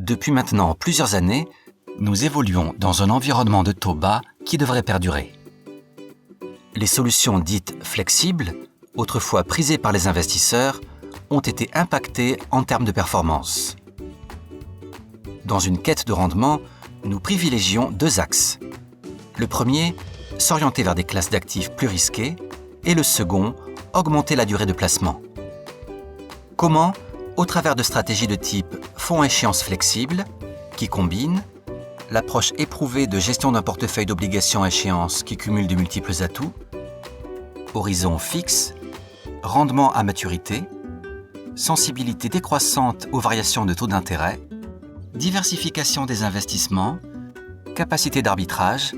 Depuis maintenant plusieurs années, nous évoluons dans un environnement de taux bas qui devrait perdurer. Les solutions dites flexibles, autrefois prisées par les investisseurs, ont été impactées en termes de performance. Dans une quête de rendement, nous privilégions deux axes. Le premier, s'orienter vers des classes d'actifs plus risquées, et le second, augmenter la durée de placement. Comment ? Au travers de stratégies de type fonds à échéance flexible, qui combinent l'approche éprouvée de gestion d'un portefeuille d'obligations à échéance qui cumule de multiples atouts, horizon fixe, rendement à maturité, sensibilité décroissante aux variations de taux d'intérêt, diversification des investissements, capacité d'arbitrage,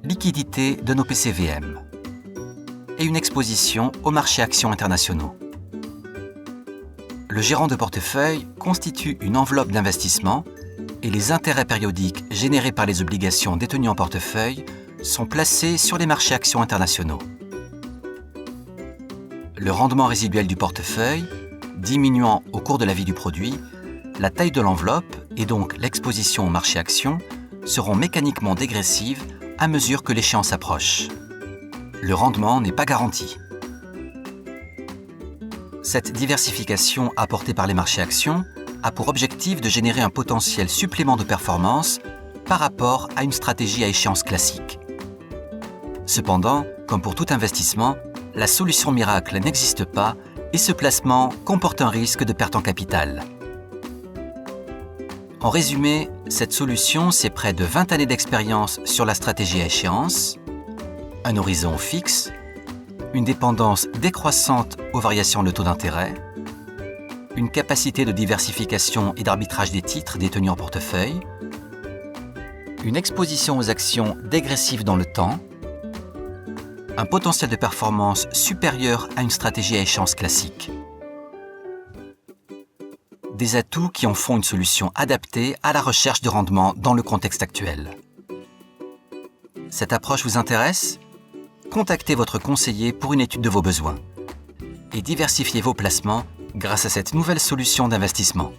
liquidité de nos PCVM et une exposition aux marchés actions internationaux. Le gérant de portefeuille constitue une enveloppe d'investissement et les intérêts périodiques générés par les obligations détenues en portefeuille sont placés sur les marchés actions internationaux. Le rendement résiduel du portefeuille, diminuant au cours de la vie du produit, la taille de l'enveloppe et donc l'exposition aux marchés actions seront mécaniquement dégressives à mesure que l'échéance approche. Le rendement n'est pas garanti. Cette diversification apportée par les marchés actions a pour objectif de générer un potentiel supplément de performance par rapport à une stratégie à échéance classique. Cependant, comme pour tout investissement, la solution miracle n'existe pas et ce placement comporte un risque de perte en capital. En résumé, cette solution, c'est près de 20 années d'expérience sur la stratégie à échéance, un horizon fixe, une dépendance décroissante aux variations de taux d'intérêt, une capacité de diversification et d'arbitrage des titres détenus en portefeuille, une exposition aux actions dégressives dans le temps, un potentiel de performance supérieur à une stratégie à échéance classique. Des atouts qui en font une solution adaptée à la recherche de rendement dans le contexte actuel. Cette approche vous intéresse ? Contactez votre conseiller pour une étude de vos besoins et diversifiez vos placements grâce à cette nouvelle solution d'investissement.